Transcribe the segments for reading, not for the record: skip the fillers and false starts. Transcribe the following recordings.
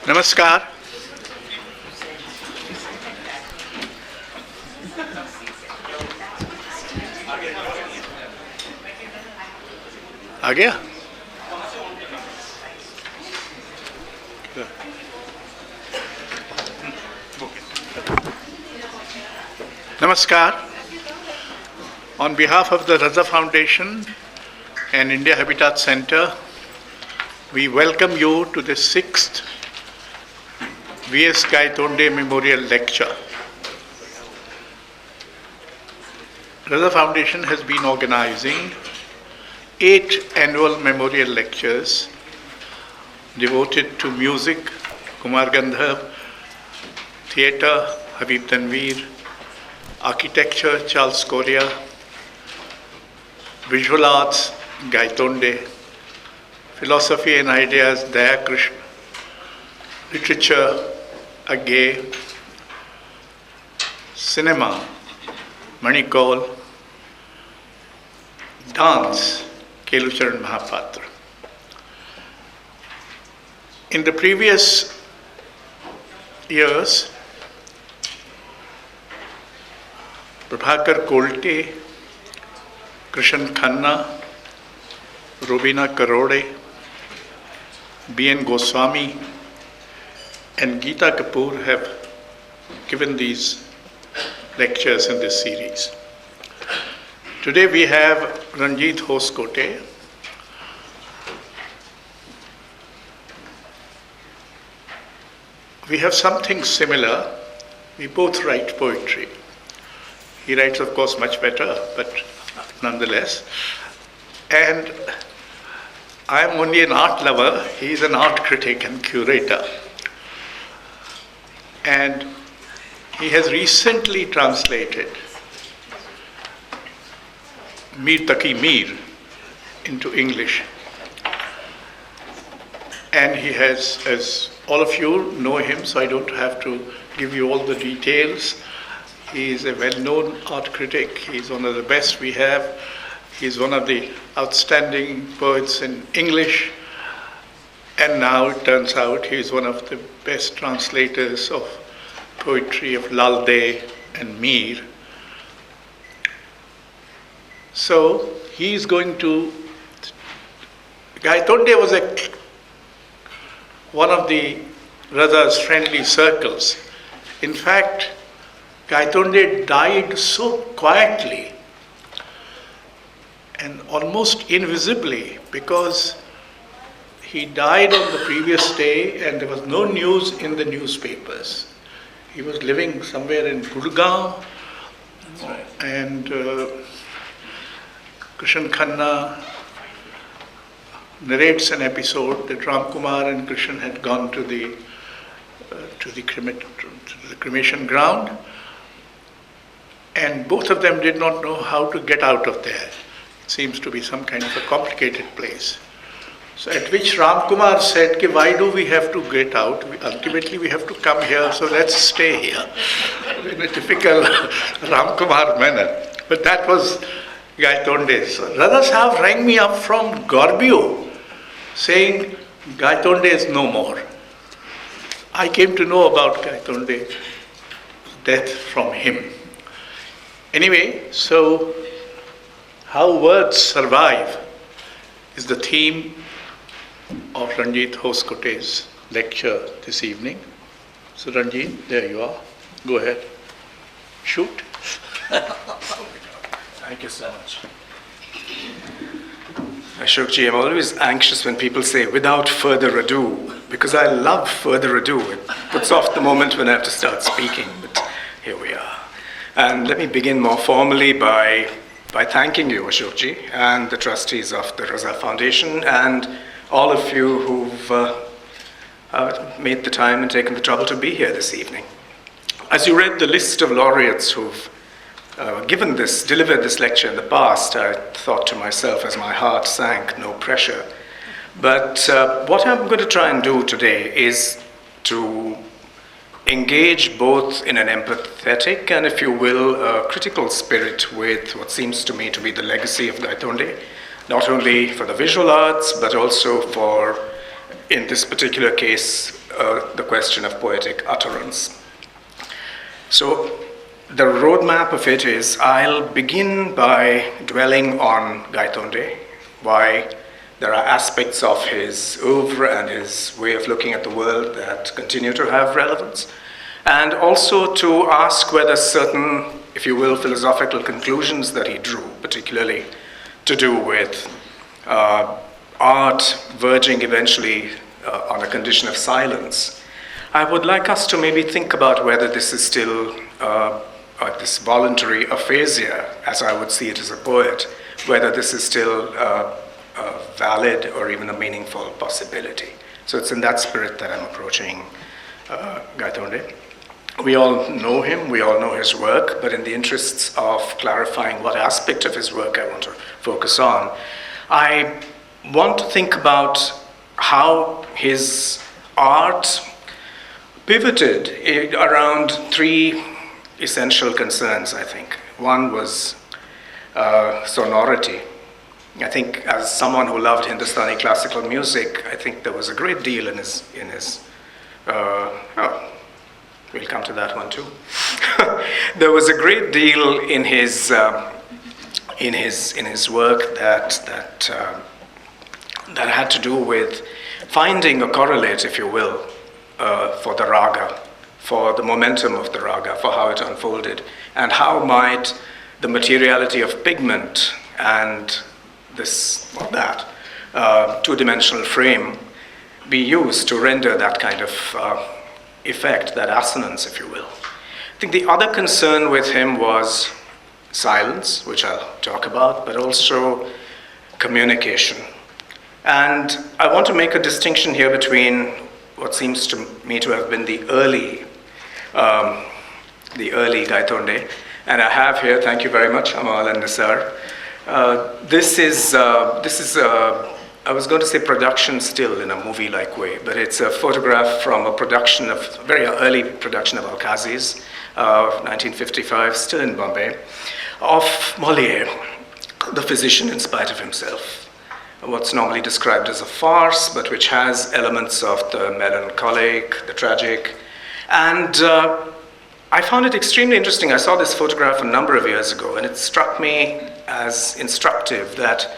नमस्कार. आ गया? Namaskar. On behalf of the Raza Foundation and India Habitat Center, we welcome you to the 6th V.S. Gaitonde Memorial Lecture. Raza Foundation has been organizing 8 annual memorial lectures devoted to music, Kumar Gandharv, theatre, Habib Tanveer, architecture, Charles Correa, visual arts, Gaitonde, philosophy and ideas, Daya Krishna, literature, Agge, cinema, Manikol, dance, Kelucharan Mahapatra. In the previous years, Prabhakar Kolte, Krishan Khanna, Robina Karode, B.N. Goswami, and Geeta Kapoor have given these lectures in this series. Today we have Ranjit Hoskote. We have something similar. We both write poetry. He writes, of course, much better, but nonetheless. And I'm only an art lover. He's an art critic and curator. And he has recently translated Mir Taki Mir into English. And he has, as all of you know him, so I don't have to give you all the details. He is a well-known art critic. He's one of the best we have. He's one of the outstanding poets in English. And now it turns out he's one of the best translators of poetry of Lalde and Mir. So he's going to... Gaitonde was one of the Raza's friendly circles. In fact, Gaitonde died so quietly and almost invisibly because he died on the previous day and there was no news in the newspapers. He was living somewhere in Gurgaon, and Krishan Khanna narrates an episode that Ram Kumar and Krishan had gone to the cremation ground, and both of them did not know how to get out of there. It seems to be some kind of a complicated place. So at which Ram Kumar said, "Ki, why do we have to get out? Ultimately we have to come here, so let's stay here." In a typical Ram Kumar manner. But that was Gaitonde. So Raza Sahab rang me up from Gorbio saying, Gaitonde is no more. I came to know about Gaitonde's death from him. Anyway, so how words survive is the theme of Ranjit Hoskote's lecture this evening. So Ranjit, there you are. Go ahead. Shoot. Thank you so much. Ashokji, I'm always anxious when people say, without further ado, because I love further ado. It puts off the moment when I have to start speaking, but here we are. And let me begin more formally by thanking you, Ashokji, and the trustees of the Raza Foundation, and all of you who've made the time and taken the trouble to be here this evening. As you read the list of laureates who've delivered this lecture in the past, I thought to myself as my heart sank, no pressure. But what I'm going to try and do today is to engage both in an empathetic and, if you will, critical spirit with what seems to me to be the legacy of Gaitonde, not only for the visual arts, but also for, in this particular case, the question of poetic utterance. So the roadmap of it is, I'll begin by dwelling on Gaitonde, why there are aspects of his oeuvre and his way of looking at the world that continue to have relevance, and also to ask whether certain, if you will, philosophical conclusions that he drew, particularly to do with art verging eventually on a condition of silence, I would like us to maybe think about whether this is still this voluntary aphasia, as I would see it as a poet, whether this is still valid or even a meaningful possibility. So it's in that spirit that I'm approaching Gaitonde. We all know him, we all know his work, but in the interests of clarifying what aspect of his work I want to focus on, I want to think about how his art pivoted around three essential concerns, I think. One was sonority. I think as someone who loved Hindustani classical music, I think there was a great deal in his we'll come to that one too. There was a great deal in his work that had to do with finding a correlate, if you will, for the raga, for the momentum of the raga, for how it unfolded, and how might the materiality of pigment and this or that two-dimensional frame be used to render that kind of effect, that assonance, if you will. I think the other concern with him was silence, which I'll talk about, but also communication. And I want to make a distinction here between what seems to me to have been the early Gaitonde, and I have here, thank you very much, Amal and Nisar. This is I was going to say production still in a movie-like way, but it's a photograph from a production of, very early production of Alkazi's, 1955, still in Bombay, of Molière, the physician in spite of himself. What's normally described as a farce, but which has elements of the melancholic, the tragic. And I found it extremely interesting. I saw this photograph a number of years ago, and it struck me as instructive that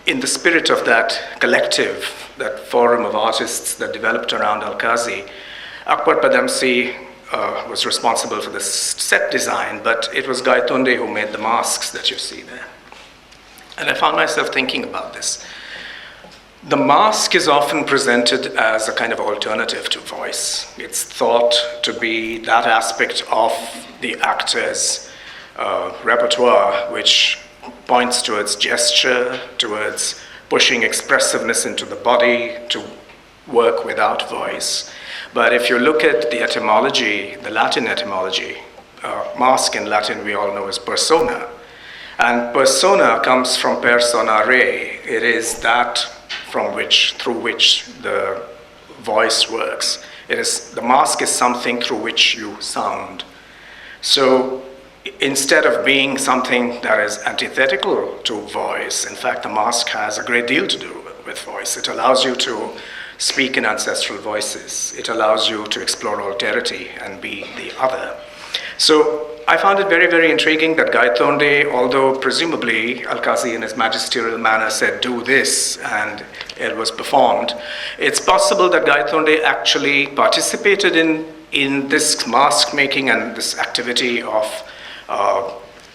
in the spirit of that collective, that forum of artists that developed around Alkazi, Akbar Padamsi was responsible for the set design, but it was Gaitonde who made the masks that you see there. And I found myself thinking about this. The mask is often presented as a kind of alternative to voice. It's thought to be that aspect of the actor's repertoire which points towards gesture, towards pushing expressiveness into the body, to work without voice. But if you look at the etymology, the Latin etymology, mask in Latin we all know is persona. And persona comes from persona re. It is that through which the voice works. The mask is something through which you sound. So instead of being something that is antithetical to voice, in fact, the mask has a great deal to do with voice. It allows you to speak in ancestral voices. It allows you to explore alterity and be the other. So I found it very, very intriguing that Gaitonde, although presumably Alkazi in his magisterial manner said, do this, and it was performed, it's possible that Gaitonde actually participated in this mask making and this activity of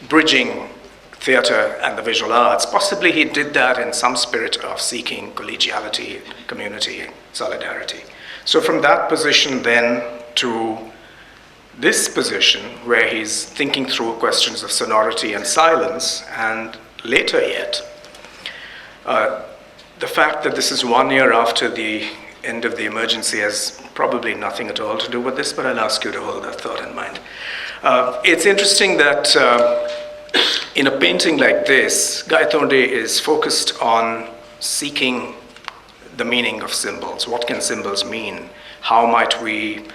bridging theater and the visual arts. Possibly he did that in some spirit of seeking collegiality, community, solidarity. So from that position then to this position where he's thinking through questions of sonority and silence, and later yet, the fact that this is 1 year after the end of the emergency has probably nothing at all to do with this, but I'll ask you to hold that thought in mind. It's interesting that in a painting like this, Gaitonde is focused on seeking the meaning of symbols. What can symbols mean? How might we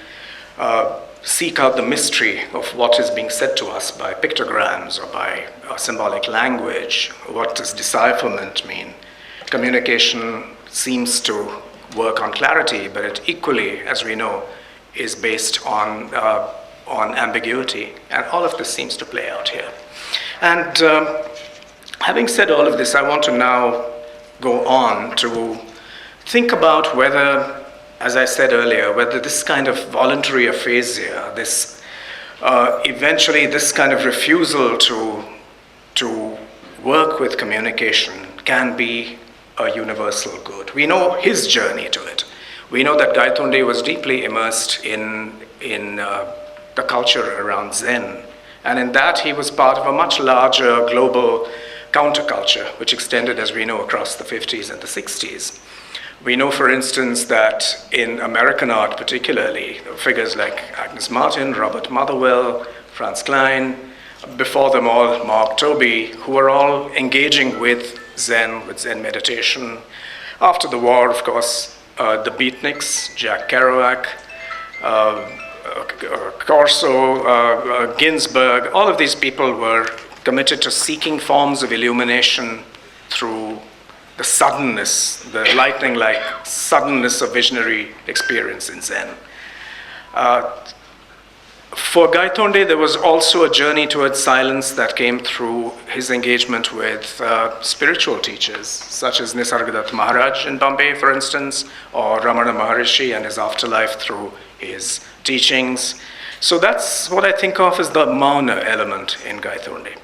seek out the mystery of what is being said to us by pictograms or by symbolic language? What does decipherment mean? Communication seems to work on clarity, but it equally, as we know, is based on ambiguity. And all of this seems to play out here. And having said all of this, I want to now go on to think about whether, as I said earlier, whether this kind of voluntary aphasia, eventually this kind of refusal to work with communication can be a universal good. We know his journey to it. We know that Gaitonde was deeply immersed in the culture around Zen. And in that, he was part of a much larger global counterculture, which extended, as we know, across the 50s and the 60s. We know, for instance, that in American art particularly, figures like Agnes Martin, Robert Motherwell, Franz Klein, before them all, Mark Tobey, who were all engaging with Zen meditation. After the war, of course, the Beatniks, Jack Kerouac, Corso, Ginsberg, all of these people were committed to seeking forms of illumination through the suddenness, the lightning-like suddenness of visionary experience in Zen. For Gaitonde, there was also a journey towards silence that came through his engagement with spiritual teachers, such as Nisargadatta Maharaj in Bombay, for instance, or Ramana Maharishi and his afterlife through his teachings. So that's what I think of as the Mauna element in Gaitonde.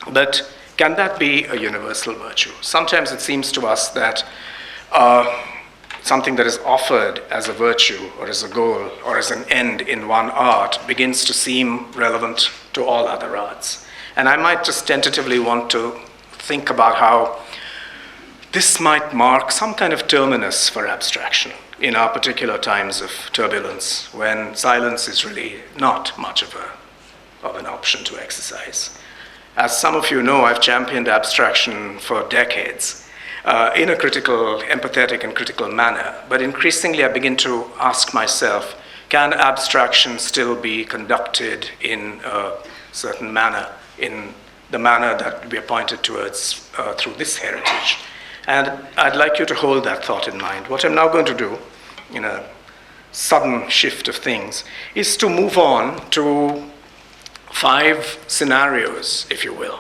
But can that be a universal virtue? Sometimes it seems to us that something that is offered as a virtue or as a goal or as an end in one art begins to seem relevant to all other arts. And I might just tentatively want to think about how this might mark some kind of terminus for abstraction in our particular times of turbulence, when silence is really not much of an option to exercise. As some of you know, I've championed abstraction for decades in a critical, empathetic and critical manner. But increasingly I begin to ask myself, can abstraction still be conducted in a certain manner, in the manner that we are pointed towards through this heritage? And I'd like you to hold that thought in mind. What I'm now going to do, in a sudden shift of things, is to move on to 5 scenarios, if you will,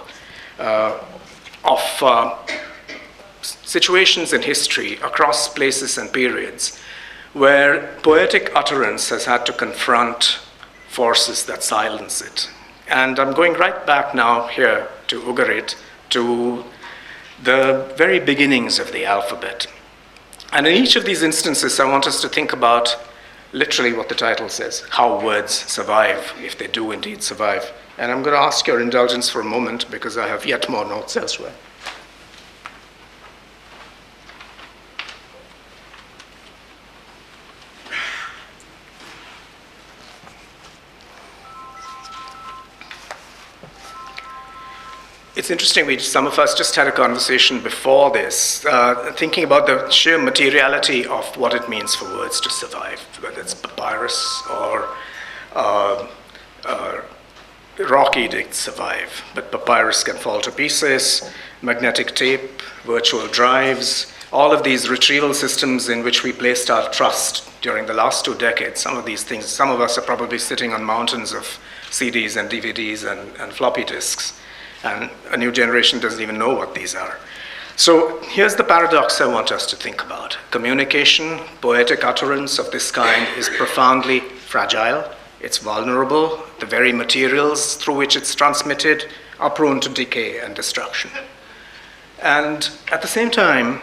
of situations in history across places and periods where poetic utterance has had to confront forces that silence it. And I'm going right back now here to Ugarit, to the very beginnings of the alphabet. And in each of these instances, I want us to think about literally what the title says, how words survive, if they do indeed survive. And I'm going to ask your indulgence for a moment because I have yet more notes elsewhere. It's interesting, some of us just had a conversation before this, thinking about the sheer materiality of what it means for words to survive, whether it's papyrus or rock edicts survive, but papyrus can fall to pieces, magnetic tape, virtual drives, all of these retrieval systems in which we placed our trust during the last 2 decades. Some of these things, some of us are probably sitting on mountains of CDs and DVDs and floppy disks. And a new generation doesn't even know what these are. So here's the paradox I want us to think about. Communication, poetic utterance of this kind is profoundly fragile. It's vulnerable. The very materials through which it's transmitted are prone to decay and destruction. And at the same time,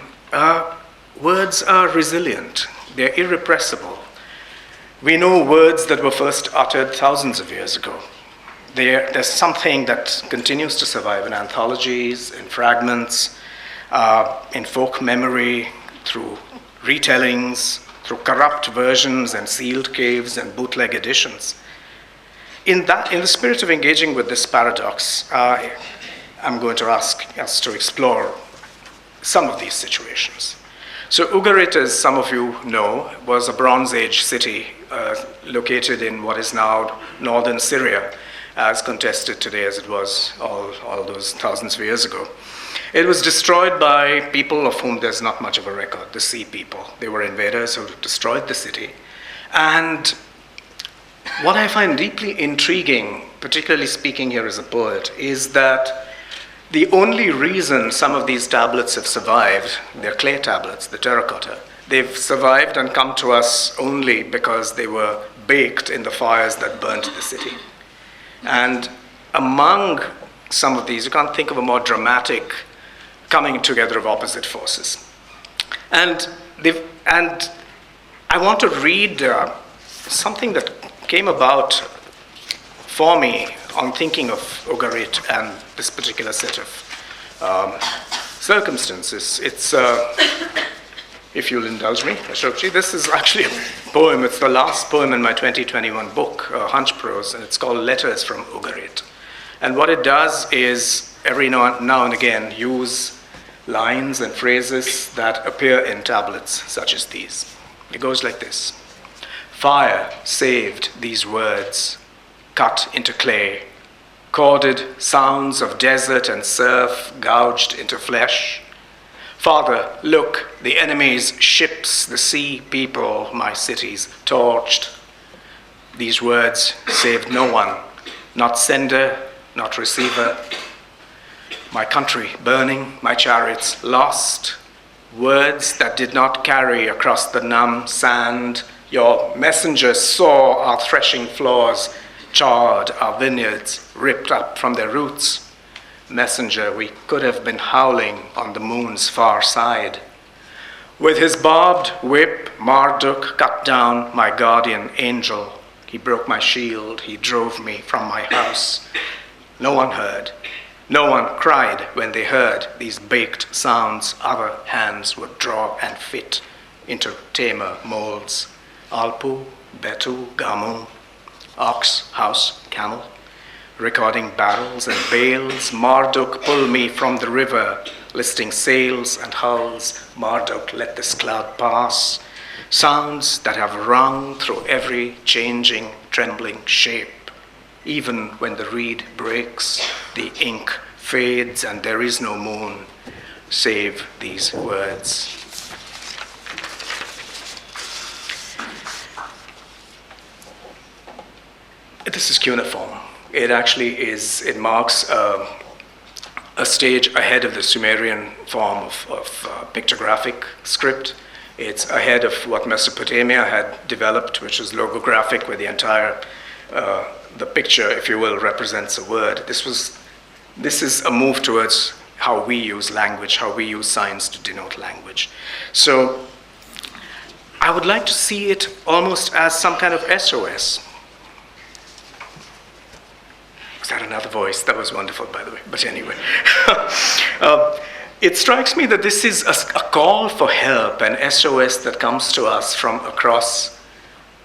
words are resilient. They're irrepressible. We know words that were first uttered thousands of years ago. There's something that continues to survive in anthologies, in fragments, in folk memory, through retellings, through corrupt versions and sealed caves and bootleg editions. In the spirit of engaging with this paradox, I'm going to ask us to explore some of these situations. So Ugarit, as some of you know, was a Bronze Age city located in what is now northern Syria. as contested today as it was all those thousands of years ago. It was destroyed by people of whom there's not much of a record, the sea people. They were invaders who destroyed the city. And what I find deeply intriguing, particularly speaking here as a poet, is that the only reason some of these tablets have survived, they're clay tablets, the terracotta, they've survived and come to us only because they were baked in the fires that burnt the city. And among some of these, you can't think of a more dramatic coming together of opposite forces. And I want to read something that came about for me on thinking of Ugarit and this particular set of circumstances. It's, if you'll indulge me, Ashokji, this is actually a poem. It's the last poem in my 2021 book, Hunch Prose, and it's called Letters from Ugarit. And what it does is every now and again use lines and phrases that appear in tablets such as these. It goes like this. Fire saved these words, cut into clay, corded sounds of desert and surf gouged into flesh. Father, look, the enemy's ships, the sea people, my cities torched. These words saved no one, not sender, not receiver. My country burning, my chariots lost. Words that did not carry across the numb sand. Your messengers saw our threshing floors, charred our vineyards, ripped up from their roots. Messenger, we could have been howling on the moon's far side. With his barbed whip, Marduk cut down my guardian angel. He broke my shield, he drove me from my house. No one heard. No one cried when they heard these baked sounds other hands would draw and fit into tamer molds. Alpu, Betu, Gamu, ox, house, camel, recording barrels and bales. Marduk, pull me from the river, listing sails and hulls. Marduk, let this cloud pass. Sounds that have rung through every changing, trembling shape. Even when the reed breaks, the ink fades, and there is no moon, save these words. This is cuneiform. It actually is, it marks a stage ahead of the Sumerian form of pictographic script. It's ahead of what Mesopotamia had developed, which is logographic, where the entire the picture, if you will, represents a word. This is a move towards how we use language, how we use signs to denote language. So I would like to see it almost as some kind of SOS. Was that another voice? That was wonderful, by the way. But anyway, it strikes me that this is a call for help, an SOS that comes to us from across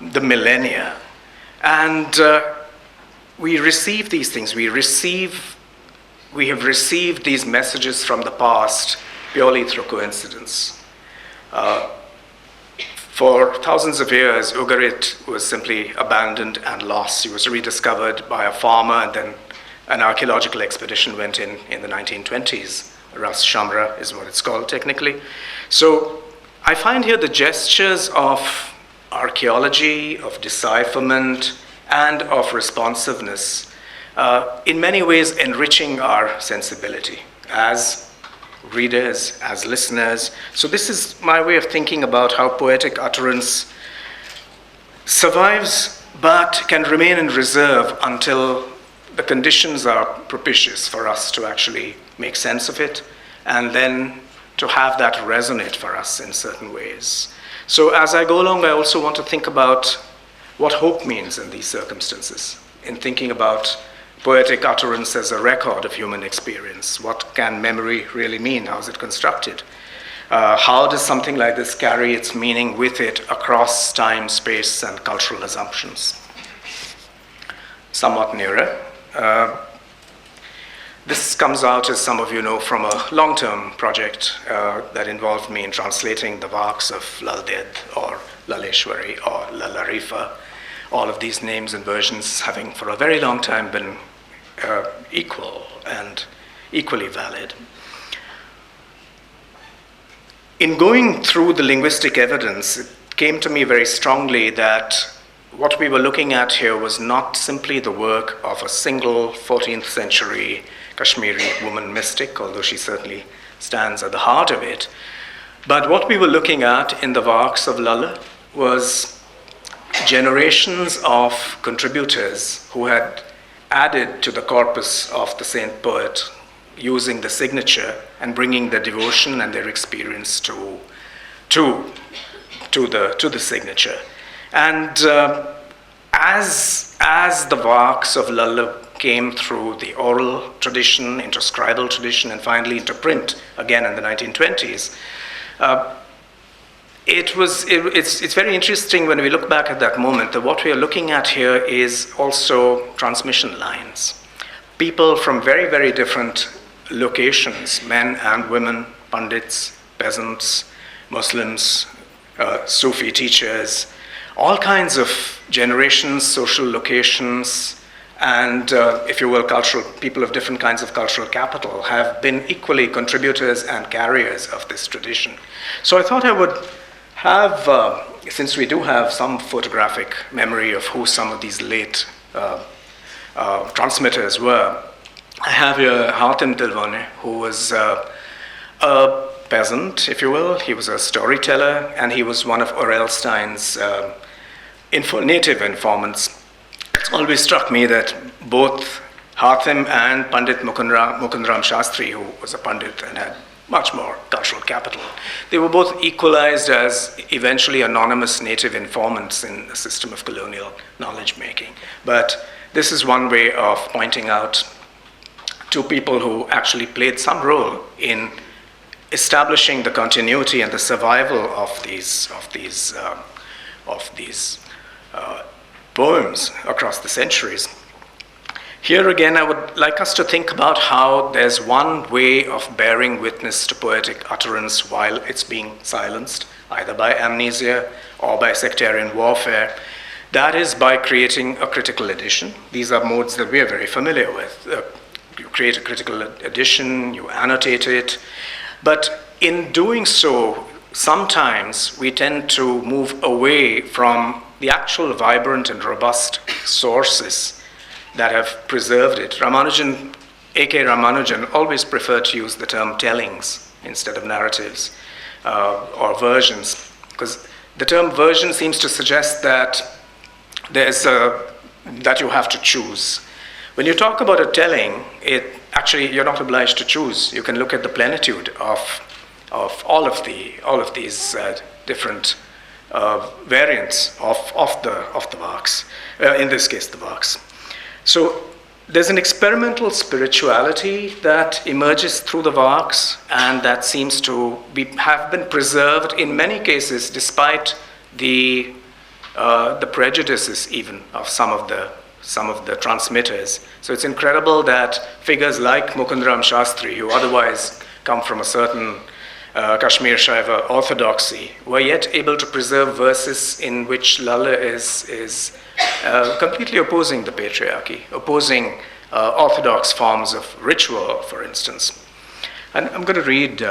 the millennia. And we receive these things. We have received these messages from the past purely through coincidence. For thousands of years, Ugarit was simply abandoned and lost. It was rediscovered by a farmer, and then an archaeological expedition went in the 1920s. Ras Shamra is what it's called technically. So I find here the gestures of archaeology, of decipherment, and of responsiveness, in many ways enriching our sensibility as readers, as listeners. So this is my way of thinking about how poetic utterance survives but can remain in reserve until the conditions are propitious for us to actually make sense of it, and then to have that resonate for us in certain ways. So as I go along, I also want to think about what hope means in these circumstances, in thinking about poetic utterance as a record of human experience. What can memory really mean? How is it constructed? How does something like this carry its meaning with it across time, space, and cultural assumptions? Somewhat nearer. This comes out, as some of you know, from a long-term project that involved me in translating the works of Lal Ded or Laleshwari or Lalarifa all of these names and versions having for a very long time been equal and equally valid. In going through the linguistic evidence, it came to me very strongly that what we were looking at here was not simply the work of a single 14th century Kashmiri woman mystic, although she certainly stands at the heart of it, but what we were looking at in the works of Lalla was generations of contributors who had added to the corpus of the saint poet using the signature and bringing their devotion and their experience to the signature. And as the works of Lalla came through the oral tradition, into scribal tradition, and finally into print again in the 1920s, it's very interesting when we look back at that moment that what we are looking at here is also transmission lines. People from very, very different locations, men and women, pandits, peasants, Muslims, Sufi teachers, all kinds of generations, social locations, and, if you will, people of different kinds of cultural capital have been equally contributors and carriers of this tradition. So I thought I would have, since we do have some photographic memory of who some of these late transmitters were, I have here Hatem Tilwane, who was a peasant, if you will. He was a storyteller, and he was one of Orelstein's native informants. It's always struck me that both Hatem and Pandit Mukundram Shastri, who was a pandit and had much more cultural capital, they were both equalized as eventually anonymous native informants in a system of colonial knowledge-making. But this is one way of pointing out two people who actually played some role in establishing the continuity and the survival of these poems across the centuries. Here again, I would like us to think about how there's one way of bearing witness to poetic utterance while it's being silenced, either by amnesia or by sectarian warfare. That is by creating a critical edition. These are modes that we are very familiar with. You create a critical edition, you annotate it, but in doing so, sometimes we tend to move away from the actual vibrant and robust sources that have preserved it. A.K. Ramanujan always preferred to use the term tellings instead of narratives or versions, because the term version seems to suggest that that you have to choose. When you talk about a telling, actually you're not obliged to choose. You can look at the plenitude of all of these different variants of the works. In this case, the works. So there's an experimental spirituality that emerges through the works, and that seems to have been preserved in many cases, despite the prejudices even of some of the transmitters. So it's incredible that figures like Mukundram Shastri, who otherwise come from a certain Kashmir Shaiva orthodoxy, were yet able to preserve verses in which Lalla is completely opposing the patriarchy, opposing orthodox forms of ritual, for instance. And I'm going to read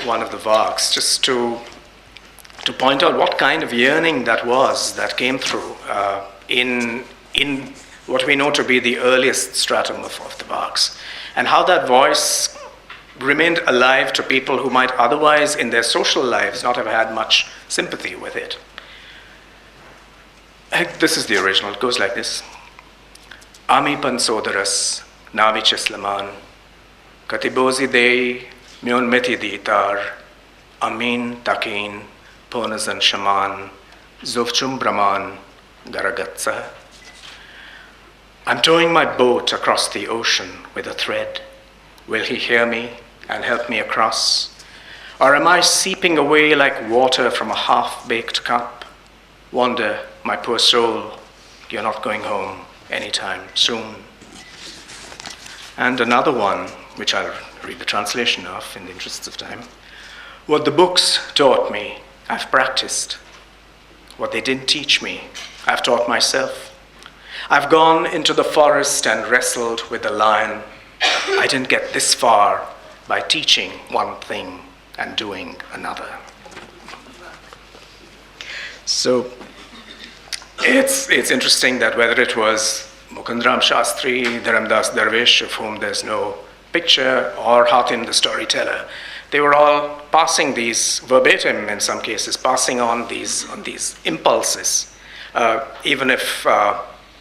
one of the works just to point out what kind of yearning that was that came through in what we know to be the earliest stratum of the works, and how that voice remained alive to people who might otherwise in their social lives not have had much sympathy with it. This is the original. It goes like this. Ami pansodaras navic islaman katibozi dei myon meti ditar amin takin ponazan shaman zovchum brahman garagatsa. I'm towing my boat across the ocean with a thread. Will he hear me and help me across? Or am I seeping away like water from a half-baked cup? Wonder, my poor soul, you're not going home anytime soon. And another one, which I'll read the translation of in the interests of time. What the books taught me, I've practiced. what they didn't teach me, I've taught myself. I've gone into the forest and wrestled with the lion. I didn't get this far by teaching one thing and doing another. So it's interesting that whether it was Mukundram Shastri, Dharamdas Darvish, of whom there's no picture, or Hatim the storyteller, they were all passing these verbatim, in some cases, passing on these impulses, even if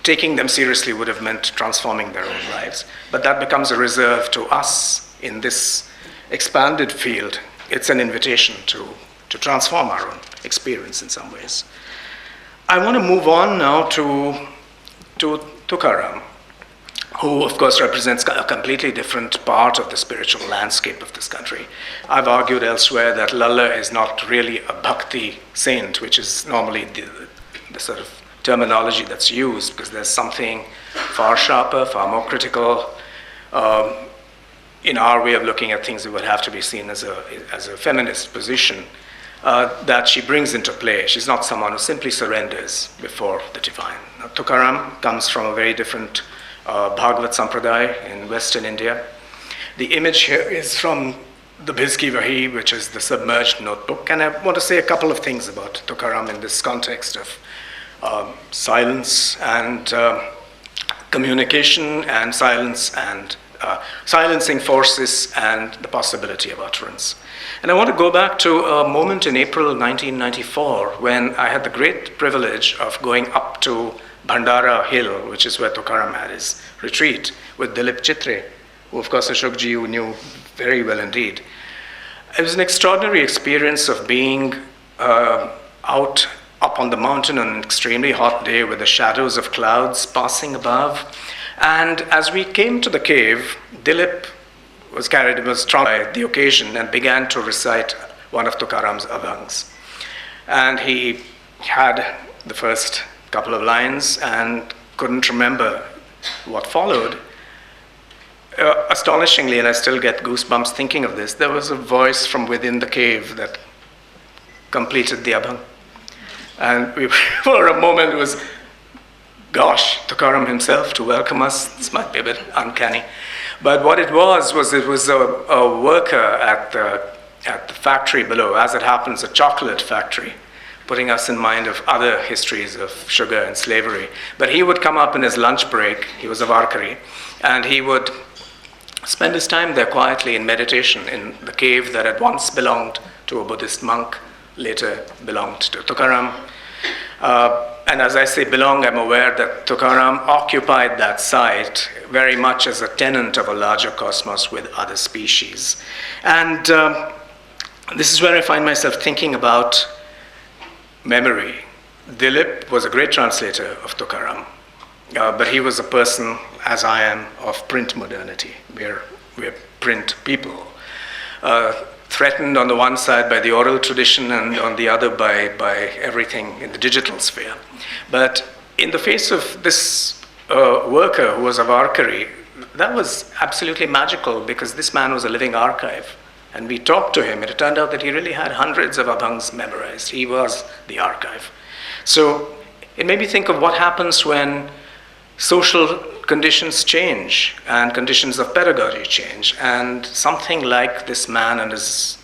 taking them seriously would have meant transforming their own lives. But that becomes a reserve to us in this expanded field. It's an invitation to transform our own experience in some ways. I want to move on now to Tukaram, who of course represents a completely different part of the spiritual landscape of this country. I've argued elsewhere that Lalla is not really a bhakti saint, which is normally the sort of terminology that's used, because there's something far sharper, far more critical. In our way of looking at things, it would have to be seen as a feminist position that she brings into play. She's not someone who simply surrenders before the divine. Now, Tukaram comes from a very different Bhagavad Sampradaya in Western India. The image here is from the Bhizki Vahi, which is the submerged notebook. And I want to say a couple of things about Tukaram in this context of silence and communication, and silence and silencing forces and the possibility of utterance. And I want to go back to a moment in April 1994 when I had the great privilege of going up to Bhandara Hill, which is where Tukaram had his retreat, with Dilip Chitre, who of course Ashokji you knew very well indeed. It was an extraordinary experience of being out up on the mountain on an extremely hot day with the shadows of clouds passing above. And as we came to the cave, Dilip was struck by the occasion and began to recite one of Tukaram's abhangs. And he had the first couple of lines and couldn't remember what followed. Astonishingly, and I still get goosebumps thinking of this, there was a voice from within the cave that completed the abhang. And we, for a moment, it was, gosh, Tukaram himself to welcome us. This might be a bit uncanny. But what it was a worker at the factory below, as it happens, a chocolate factory, putting us in mind of other histories of sugar and slavery. But he would come up in his lunch break, he was a Varkari, and he would spend his time there quietly in meditation in the cave that had once belonged to a Buddhist monk, later belonged to Tukaram. And as I say belong, I'm aware that Tukaram occupied that site very much as a tenant of a larger cosmos with other species. And this is where I find myself thinking about memory. Dilip was a great translator of Tukaram, but he was a person, as I am, of print modernity. We're print people. Threatened on the one side by the oral tradition and on the other by everything in the digital sphere. But in the face of this worker who was a Varkari, that was absolutely magical, because this man was a living archive. And we talked to him, and it turned out that he really had hundreds of abhangs memorized. He was the archive. So it made me think of what happens when social conditions change and conditions of pedagogy change, and something like this man and his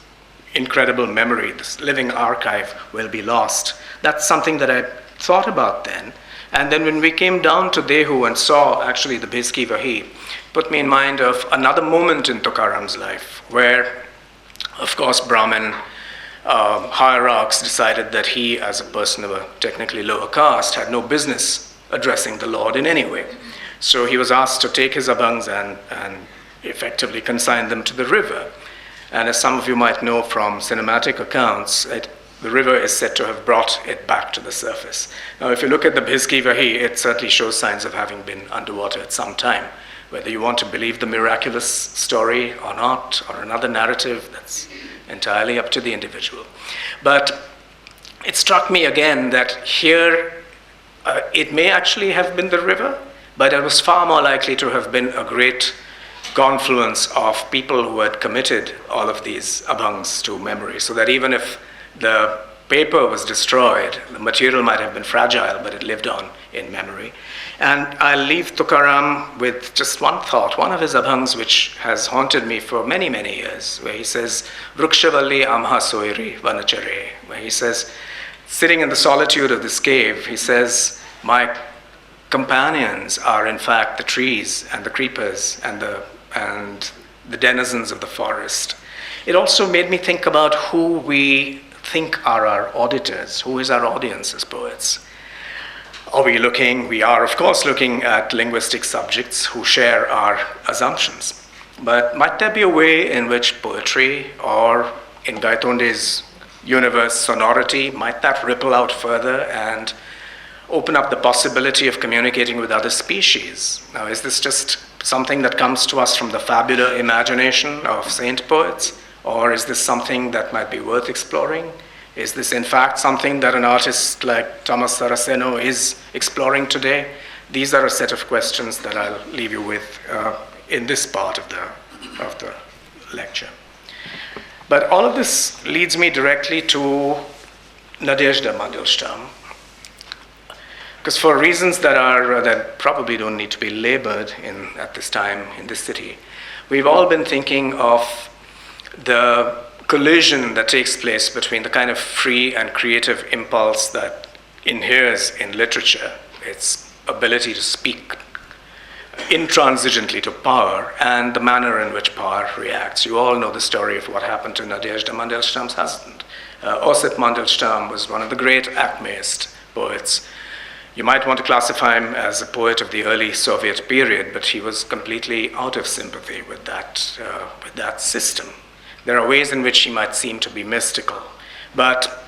incredible memory, this living archive, will be lost. That's something that I thought about then. And then when we came down to Dehu and saw actually the Bhizki Vahi, put me in mind of another moment in Tukaram's life where, of course, Brahmin hierarchs decided that he, as a person of a technically lower caste, had no business addressing the Lord in any way. So he was asked to take his abhangs and effectively consign them to the river. And as some of you might know from cinematic accounts, the river is said to have brought it back to the surface. Now, if you look at the Bhizki Vahi, it certainly shows signs of having been underwater at some time. Whether you want to believe the miraculous story or not, or another narrative, that's entirely up to the individual. But it struck me again that here, it may actually have been the river, but it was far more likely to have been a great confluence of people who had committed all of these abhangs to memory, so that even if the paper was destroyed. The material might have been fragile, but it lived on in memory. And I'll leave Tukaram with just one thought, one of his abhangs which has haunted me for many, many years, where he says, Rukshavalli amha soiri vanachare, where he says, sitting in the solitude of this cave, he says, my companions are in fact the trees and the creepers and the denizens of the forest. It also made me think about who we think are our auditors, who is our audience as poets. We are of course looking at linguistic subjects who share our assumptions. But might there be a way in which poetry, or in Gaitonde's universe, sonority, might that ripple out further and open up the possibility of communicating with other species? Now, is this just something that comes to us from the fabular imagination of saint poets? Or is this something that might be worth exploring? Is this in fact something that an artist like Thomas Saraceno is exploring today? These are a set of questions that I'll leave you with in this part of the lecture. But all of this leads me directly to Nadezhda Mandelstam, because for reasons that probably don't need to be labored at this time in this city, we've all been thinking of the collision that takes place between the kind of free and creative impulse that inheres in literature, its ability to speak intransigently to power, and the manner in which power reacts. You all know the story of what happened to Nadezhda Mandelstam's husband. Osip Mandelstam was one of the great Acmeist poets. You might want to classify him as a poet of the early Soviet period, but he was completely out of sympathy with that system. There are ways in which he might seem to be mystical, but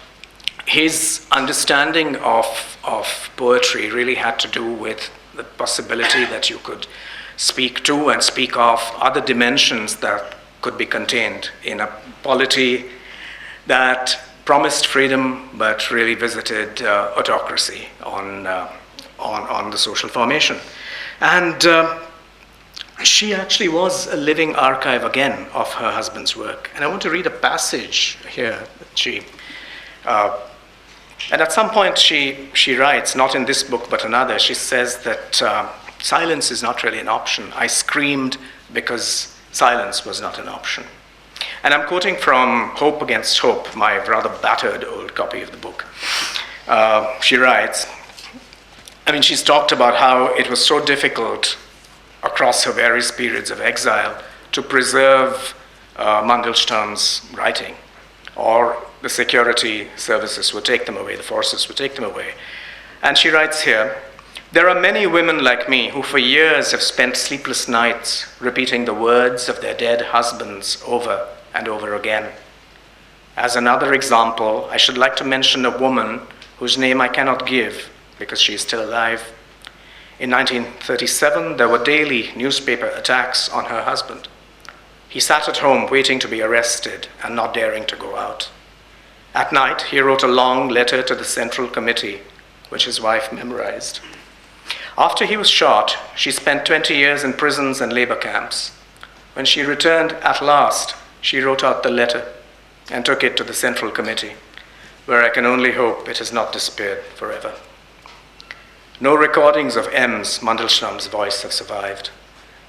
his understanding of poetry really had to do with the possibility that you could speak to and speak of other dimensions that could be contained in a polity that promised freedom but really visited autocracy on the social formation. And she actually was a living archive again of her husband's work. And I want to read a passage here that and at some point she writes, not in this book but another, she says that silence is not really an option. I screamed because silence was not an option. And I'm quoting from Hope Against Hope, my rather battered old copy of the book. She writes, she's talked about how it was so difficult across her various periods of exile to preserve Mandelstam's writing, or the security services would take them away, the forces would take them away. And she writes here, there are many women like me who for years have spent sleepless nights repeating the words of their dead husbands over and over again. As another example, I should like to mention a woman whose name I cannot give because she is still alive. In 1937, there were daily newspaper attacks on her husband. He sat at home waiting to be arrested and not daring to go out. At night, he wrote a long letter to the Central Committee, which his wife memorized. After he was shot, she spent 20 years in prisons and labor camps. When she returned at last, she wrote out the letter and took it to the Central Committee, where I can only hope it has not disappeared forever. No recordings of M's, Mandelstam's voice, have survived.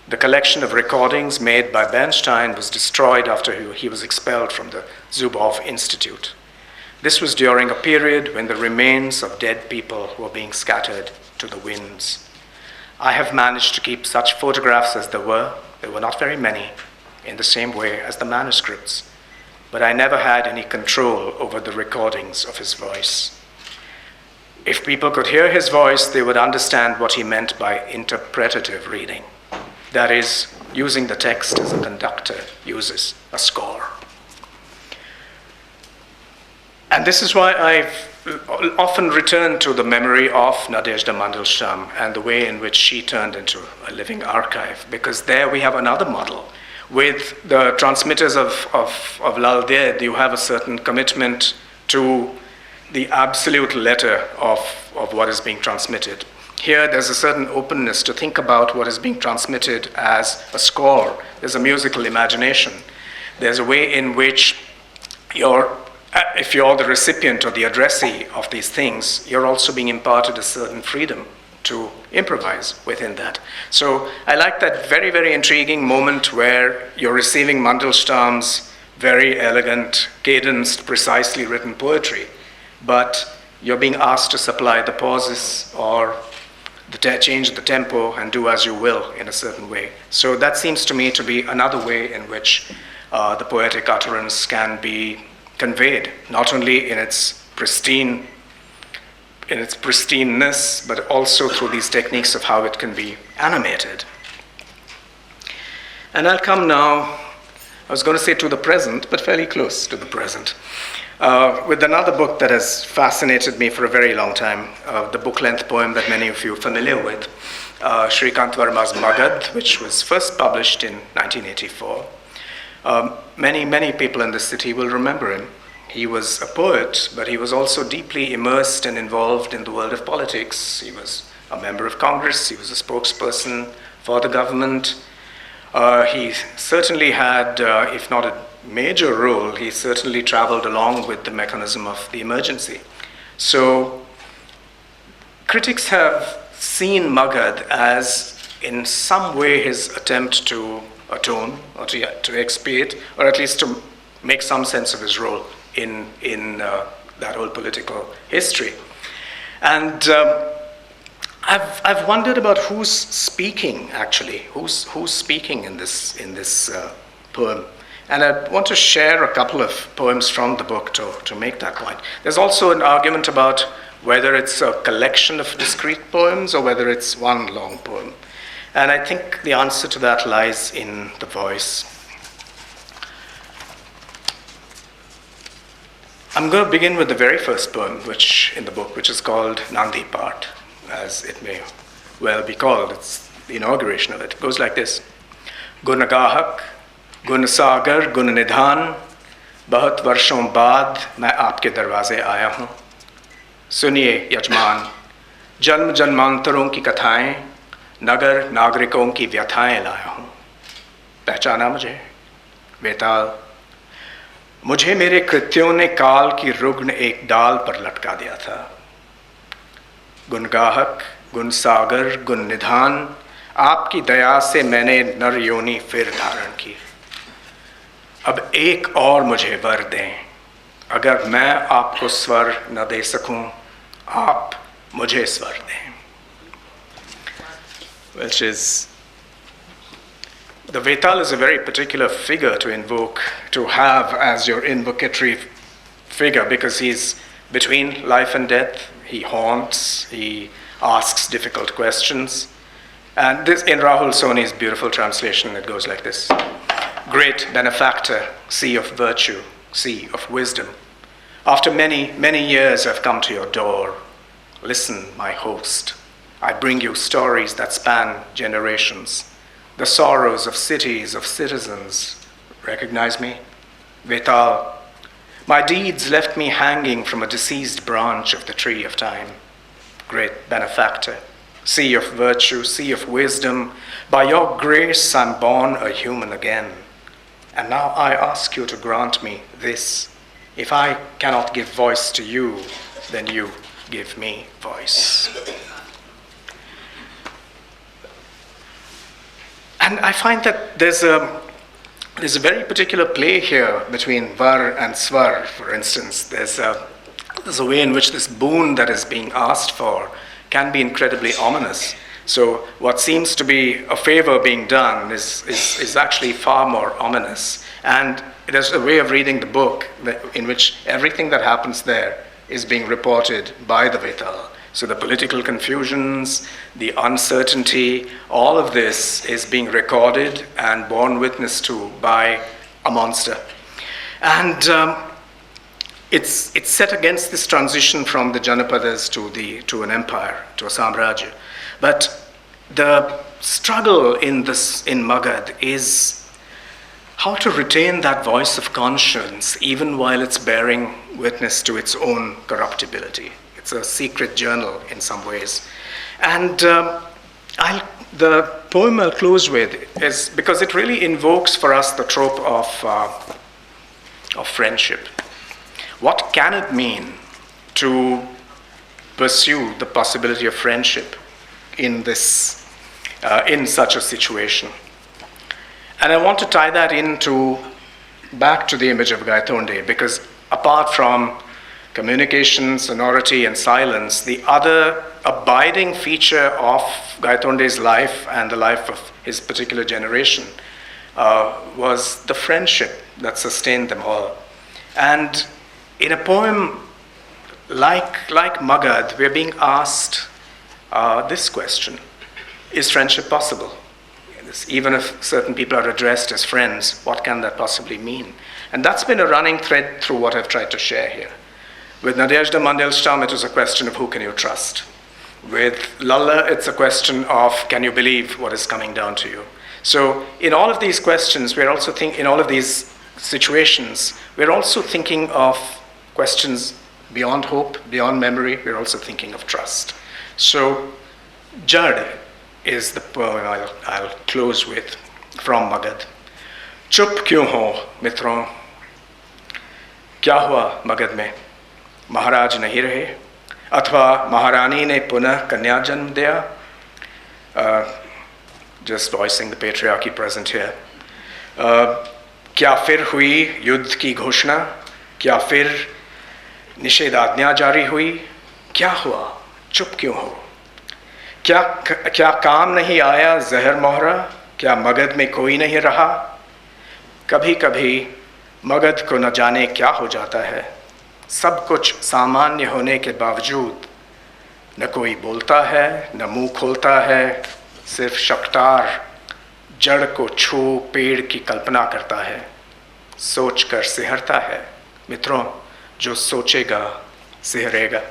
The collection of recordings made by Bernstein was destroyed after he was expelled from the Zubov Institute. This was during a period when the remains of dead people were being scattered to the winds. I have managed to keep such photographs as there were not very many, in the same way as the manuscripts, but I never had any control over the recordings of his voice. If people could hear his voice, they would understand what he meant by interpretative reading. That is, using the text as a conductor uses a score. And this is why I've often returned to the memory of Nadezhda Mandelstam and the way in which she turned into a living archive, because there we have another model. With the transmitters of Lal Ded, you have a certain commitment to the absolute letter of what is being transmitted. Here, there's a certain openness to think about what is being transmitted as a score. There's a musical imagination. There's a way in which your if you're the recipient or the addressee of these things, you're also being imparted a certain freedom to improvise within that. So I like that very, very intriguing moment where you're receiving Mandelstam's very elegant, cadenced, precisely written poetry, but you're being asked to supply the pauses or change the tempo and do as you will in a certain way. So that seems to me to be another way in which the poetic utterance can be conveyed, not only in its pristineness, but also through these techniques of how it can be animated. And I'll come now, I was going to say to the present, but fairly close to the present, with another book that has fascinated me for a very long time, the book-length poem that many of you are familiar with, Shrikant Verma's Magad, which was first published in 1984. Many people in the city will remember him. He was a poet, but he was also deeply immersed and involved in the world of politics. He was a member of Congress, he was a spokesperson for the government. He certainly had, if not a major role, he certainly traveled along with the mechanism of the emergency. So critics have seen Magad as in some way his attempt to atone or to expiate, or at least to make some sense of his role in that whole political history. And I've wondered about who's speaking actually, who's speaking in this poem. And I want to share a couple of poems from the book to make that point. There's also an argument about whether it's a collection of discrete poems or whether it's one long poem. And I think the answer to that lies in the voice. I'm going to begin with the very first poem in the book, which is called Nandi Part, as it may well be called. It's the inauguration of it. It goes like this. Gun Gahak, Gun Sagar, Gun Nidhan, Bahat Varshon Baad, मैं आपके दरवाजे आया हूँ. सुनिए यजमान, जन्म जन्मांतरों की कथाएं, नगर नागरिकों की व्यथाएं लाया हूँ. पहचाना मुझे? बेताल. मुझे मेरे कृत्यों ने काल की रुग्ण एक डाल पर लटका दिया था. गुनगाहक, गुन सागर, गुन निधान, आपकी दया से मैंने नर योनि फिर धारण की. अब एक और मुझे वर दें, अगर मैं आपको स्वर न दे सकूं, आप मुझे स्वर दें. Which is, the Vetal is a very particular figure to invoke, to have as your invocatory figure, because he's between life and death. He haunts, he asks difficult questions. And this, in Rahul Soni's beautiful translation, it goes like this. Great benefactor, sea of virtue, sea of wisdom. After many, many years I've come to your door. Listen, my host. I bring you stories that span generations. The sorrows of cities, of citizens. Recognize me? Vetal. My deeds left me hanging from a deceased branch of the tree of time. Great benefactor, sea of virtue, sea of wisdom. By your grace I'm born a human again. And now I ask you to grant me this. If I cannot give voice to you, then you give me voice. And I find that there's a very particular play here between var and swar, for instance. There's a way in which this boon that is being asked for can be incredibly ominous. So what seems to be a favor being done is actually far more ominous. And there's a way of reading the book in which everything that happens there is being reported by the Vetal. So the political confusions, the uncertainty, all of this is being recorded and borne witness to by a monster. And it's set against this transition from the Janapadas to an empire, to a Samrajya. But the struggle in Magad is how to retain that voice of conscience even while it's bearing witness to its own corruptibility. It's a secret journal in some ways. And the poem I'll close with is because it really invokes for us the trope of friendship. What can it mean to pursue the possibility of friendship in such a situation? And I want to tie that back to the image of Gaitonde, because apart from communication, sonority, and silence, the other abiding feature of Gaitonde's life and the life of his particular generation was the friendship that sustained them all. And in a poem like Magad, we're being asked this question: is friendship possible? Even if certain people are addressed as friends, what can that possibly mean? And that's been a running thread through what I've tried to share here. With Nadezhda Mandelstam, it was a question of who can you trust. With Lalla, it's a question of can you believe what is coming down to you. So in all of these questions, in all of these situations, we're also thinking of questions beyond hope, beyond memory. We're also thinking of trust. So Jad is the poem I'll close with from Magad. Chup kyun ho, mitron? Kya hua Magad mein? Maharaj nahi rahe? Athwa Maharani ne punah kanya janm diya? Just voicing the patriarchy present here. Kya fir hui yudh ki ghoshna? Kya fir निषेधाज्ञा जारी हुई? क्या हुआ? चुप क्यों हो? क्या काम नहीं आया जहर मोहरा? क्या मगध में कोई नहीं रहा? कभी कभी मगध को न जाने क्या हो जाता है, सब कुछ सामान्य होने के बावजूद न कोई बोलता है न मुंह खोलता है, सिर्फ शक्तार जड़ को छू पेड़ की कल्पना करता है, सोच कर सिहरता है। मित्रों, जो सोचेगा सिहरेगा.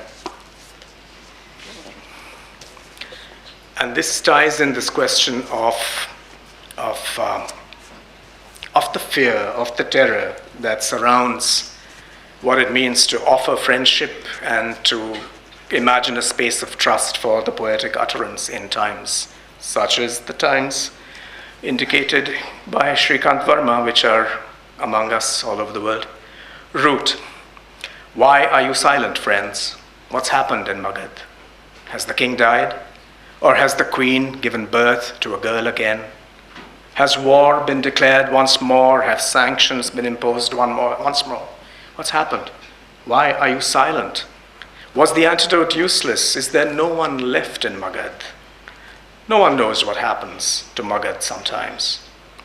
And this ties in this question of the fear, of the terror that surrounds what it means to offer friendship and to imagine a space of trust for the poetic utterance in times such as the times indicated by Shrikant Verma, which are among us all over the world. Root. Why are you silent, friends? What's happened in Magad? Has the king died? Or has the queen given birth to a girl again? Has war been declared once more? Have sanctions been imposed once more? What's happened? Why are you silent? Was the antidote useless? Is there no one left in Magad? No one knows what happens to Magad sometimes.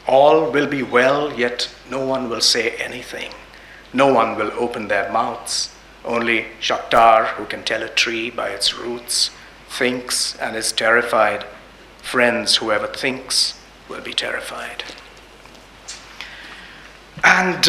All will be well, yet no one will say anything. No one will open their mouths. Only Shaktar, who can tell a tree by its roots, thinks and is terrified. Friends, whoever thinks will be terrified. And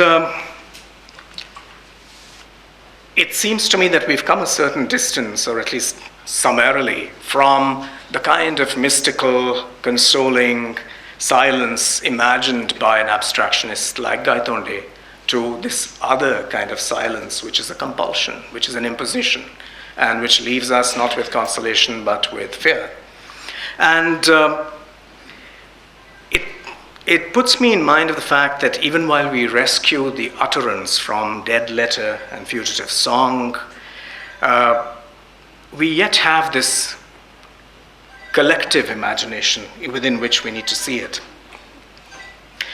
it seems to me that we've come a certain distance, or at least summarily, from the kind of mystical, consoling silence imagined by an abstractionist like Gaitonde to this other kind of silence, which is a compulsion, which is an imposition, and which leaves us not with consolation but with fear. And it puts me in mind of the fact that even while we rescue the utterance from dead letter and fugitive song, we yet have this collective imagination within which we need to see it.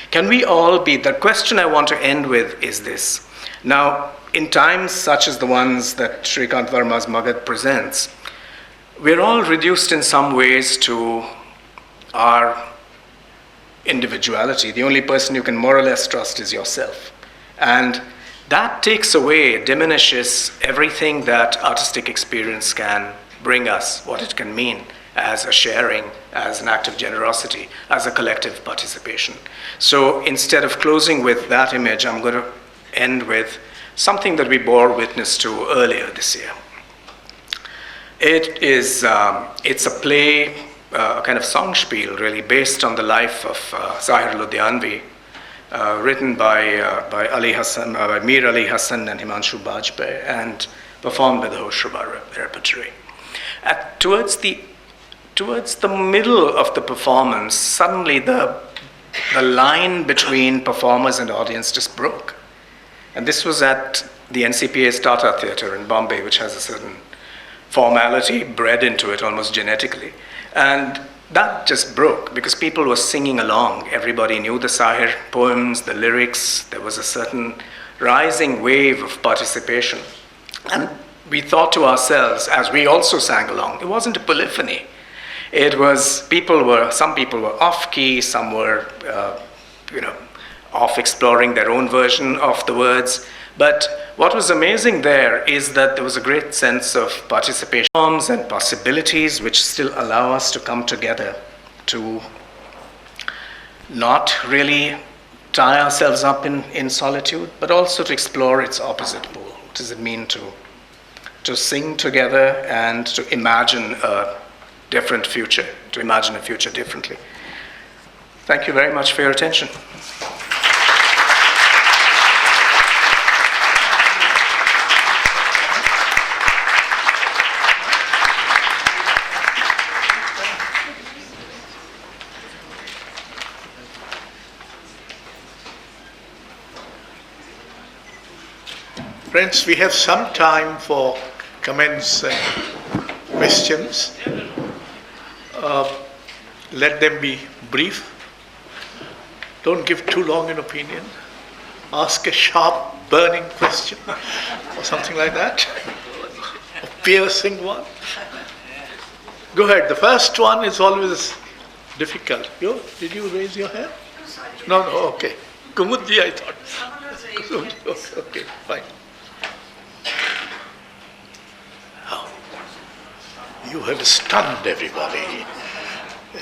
Can we all be, the question I want to end with is this. Now, in times such as the ones that Shrikant Verma's Magad presents, we're all reduced in some ways to our individuality. The only person you can more or less trust is yourself. And that takes away, diminishes everything that artistic experience can bring us, what it can mean as a sharing, as an act of generosity, as a collective participation. So instead of closing with that image, I'm going to end with something that we bore witness to earlier this year. It's a play, a kind of songspiel, really, based on the life of Zahir Ludhianvi, written by Ali Hassan, by Mir Ali Hassan and Himanshu Bajpayee, and performed by the Hoshruba Repertory. Towards the middle of the performance, suddenly the line between performers and audience just broke. And this was at the NCPA Starter Theatre in Bombay, which has a certain formality bred into it almost genetically. And that just broke because people were singing along. Everybody knew the Sahir poems, the lyrics. There was a certain rising wave of participation. And we thought to ourselves, as we also sang along, it wasn't a polyphony. It was, some people were off-key, some were, off exploring their own version of the words. But what was amazing there is that there was a great sense of participation and possibilities which still allow us to come together to not really tie ourselves up in solitude, but also to explore its opposite pole. What does it mean to sing together and to imagine a different future, to imagine a future differently? Thank you very much for your attention. Friends, we have some time for comments and questions. Let them be brief. Don't give too long an opinion. Ask a sharp, burning question or something like that. A piercing one. Go ahead. The first one is always difficult. Did you raise your hand? No, okay. Kumudji, I thought. Okay, fine. You have stunned everybody.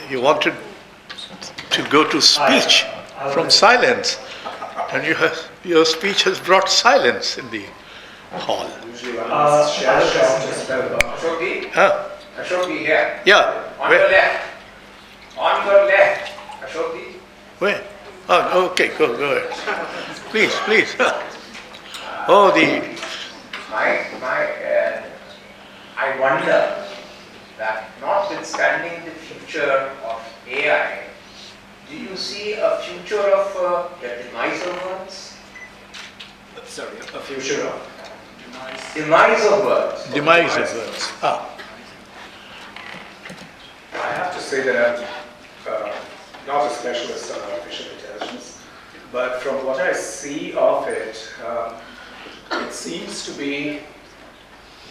You wanted to go to speech from silence, and your speech has brought silence in the hall. Ashokji here. Yeah. On your left. On your left. Ashokji. Where? Oh, okay, go ahead. Please. Oh, I wonder that notwithstanding the future of AI, do you see a future of the demise of words? Sorry, a future of? Demise of words. demise of words. I have to say that I'm not a specialist on artificial intelligence, but from what I see of it, it seems to be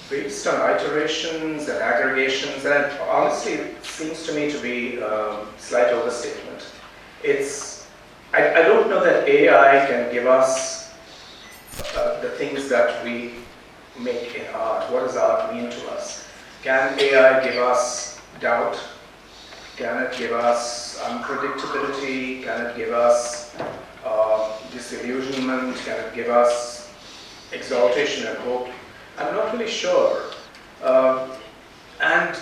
based on iterations and aggregations, and honestly, it seems to me to be a slight overstatement. I don't know that AI can give us the things that we make in art. What does art mean to us? Can AI give us doubt? Can it give us unpredictability? Can it give us disillusionment? Can it give us exaltation and hope? I'm not really sure. And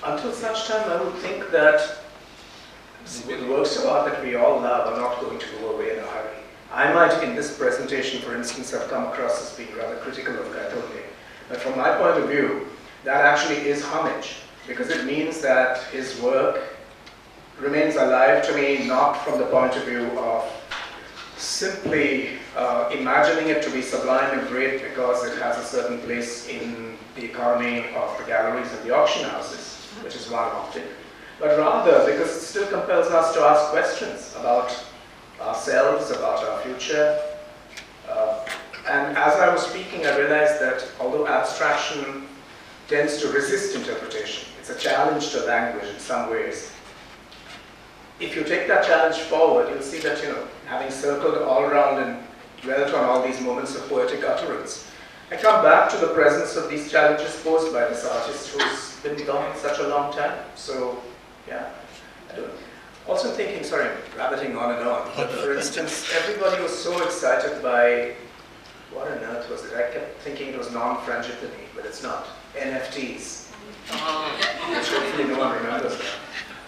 until such time, I would think that the works of art that we all love are not going to go away in a hurry. I might, in this presentation, for instance, have come across as being rather critical of Gaitonde. But from my point of view, that actually is homage, because it means that his work remains alive to me, not from the point of view of simply imagining it to be sublime and great because it has a certain place in the economy of the galleries and the auction houses, which is one optic, but rather because it still compels us to ask questions about ourselves, about our future. And as I was speaking, I realized that although abstraction tends to resist interpretation, it's a challenge to language in some ways. If you take that challenge forward, you'll see that, having circled all around and dwelt on all these moments of poetic utterance, I come back to the presence of these challenges posed by this artist who's been gone such a long time. So, yeah. Also thinking, sorry, I'm rabbiting on and on, but for instance, everybody was so excited by, what on earth was it? I kept thinking it was non-frangipani, but it's not. NFTs. Which hopefully no one remembers them,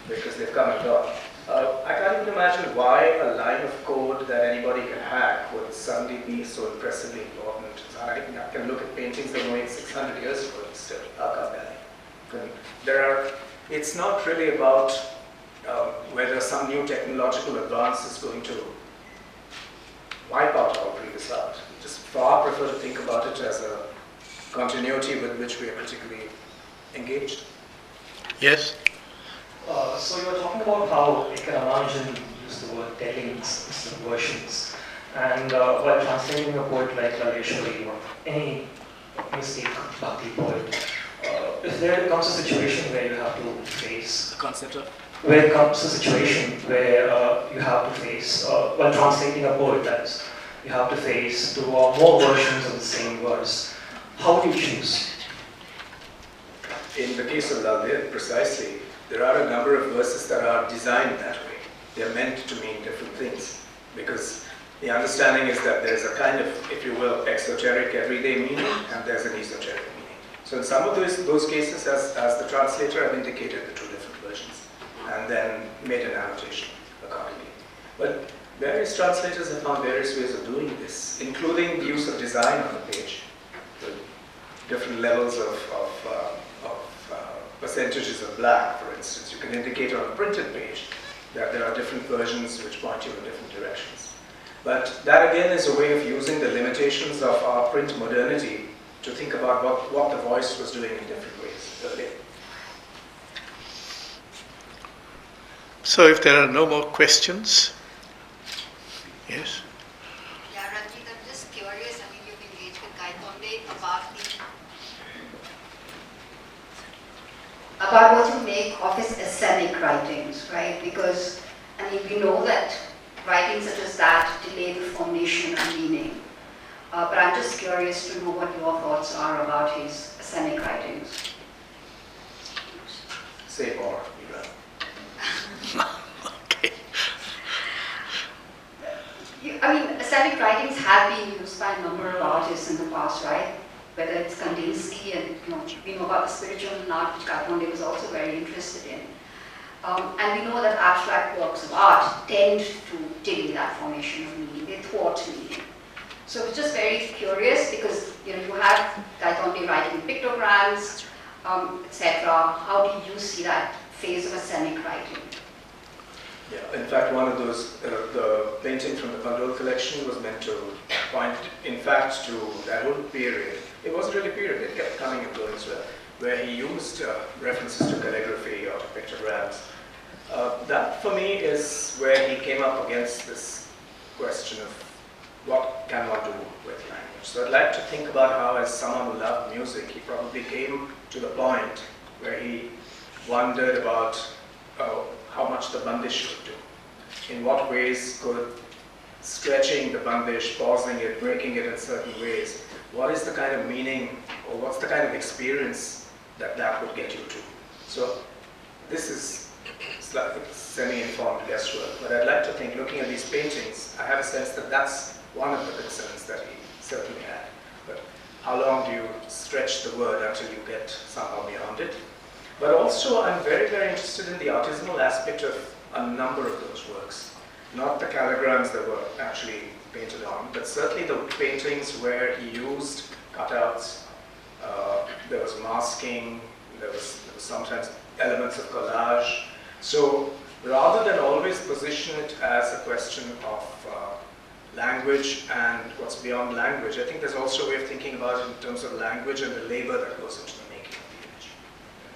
because they've come and gone. I can't even imagine why a line of code that anybody can hack would suddenly be so impressively important. I can look at paintings that were made 600 years ago and still, it's not really about whether some new technological advance is going to wipe out all previous art. Just far prefer to think about it as a continuity with which we are critically engaged. Yes? So you were talking about how Ramanujan used the word tellings instead of versions. And while translating a poet like Laleshwari or any mystic Bhakti poet, if there comes a situation where you have to face The concept of? where comes a situation where you have to face, while translating a poet, that is, you have to face two or more versions of the same verse, how do you choose? In the case of Lodhi, precisely, there are a number of verses that are designed that way. They are meant to mean different things because the understanding is that there's a kind of, if you will, exoteric everyday meaning and there's an esoteric meaning. So in some of those cases, as the translator, I've indicated the two different versions and then made an annotation accordingly. But various translators have found various ways of doing this, including the use of design on the page, the different levels of percentages of black, for instance. You can indicate on a printed page that there are different versions which point you in different directions. But that again is a way of using the limitations of our print modernity to think about what the voice was doing in different ways earlier. So if there are no more questions, yes? Yeah, Ranjit, I'm just curious. I mean, you've engaged with Gaitonde about what you make of his ascenic writings, right? Because, I mean, we know that writings such as that delay the formation of meaning. But I'm just curious to know what your thoughts are about his ascenic writings. Say more, Ivan. Okay. I mean, ascenic writings have been used by a number of artists in the past, right? Whether it's Kandinsky and we know about the spiritual art, which Gaitonde was also very interested in. And we know that abstract works of art tend to delay that formation of meaning, they thwart meaning. So I was just very curious because you have Gaitonde writing pictograms, etc. How do you see that phase of ascenic writing? Yeah, in fact, one of those, the painting from the Pandol collection was meant to point, in fact, to that whole period. It wasn't really a period, it kept coming and going as well, where he used references to calligraphy or to pictograms. That, for me, is where he came up against this question of what can one do with language. So I'd like to think about how, as someone who loved music, he probably came to the point where he wondered about how much the bandish could do. In what ways could stretching the bandish, pausing it, breaking it in certain ways, what is the kind of meaning or what's the kind of experience that would get you to? So this is slightly semi-informed guesswork, but I'd like to think, looking at these paintings, I have a sense that that's one of the concerns that he certainly had. But how long do you stretch the word until you get somehow beyond it? But also, I'm very, very interested in the artisanal aspect of a number of those works. Not the calligrams that were actually painted on, but certainly the paintings where he used cutouts, there was masking, there was sometimes elements of collage. So rather than always position it as a question of language and what's beyond language, I think there's also a way of thinking about it in terms of language and the labor that goes into the making of the image.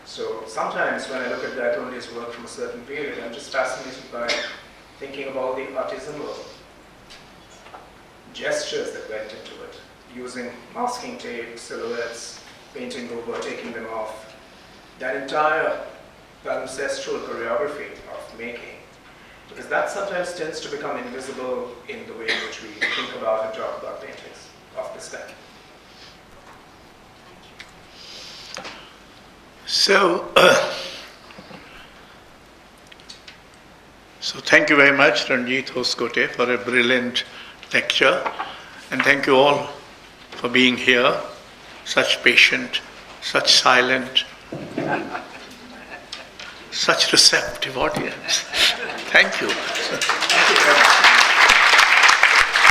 So sometimes when I look at Gaitonde's work from a certain period, I'm just fascinated by thinking of all the artisanal gestures that went into it, using masking tape, silhouettes, painting over, taking them off. That entire ancestral choreography of making, because that sometimes tends to become invisible in the way in which we think about and talk about paintings of this kind. So thank you very much, Ranjit Hoskote, for a brilliant lecture, and thank you all for being here, such patient, such silent, such receptive audience. Thank you.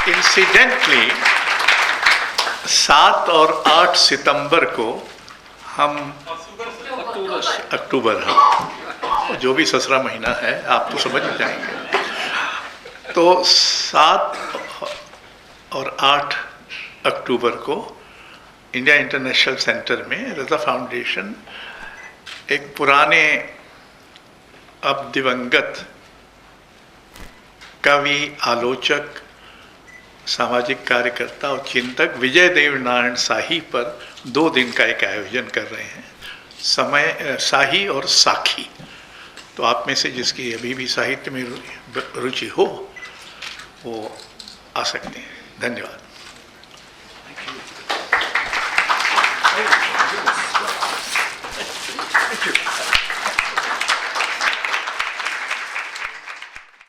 Incidentally, 7 और 8 सितंबर को हम अक्टूबर है, जो भी ससरा महीना है आप तो समझ जाएंगे, तो 7 और 8 अक्टूबर को इंडिया इंटरनेशनल सेंटर में रज़ा फाउंडेशन एक पुराने अब दिवंगत कवि, आलोचक, सामाजिक कार्यकर्ता और चिंतक विजय देव नारायण शाही पर 2 दिन का एक आयोजन कर रहे हैं। समय शाही और साखी। तो आप में से जिसकी अभी भी साहित्य में रुचि हो वो आ सकते हैं। धन्यवाद। Thank you.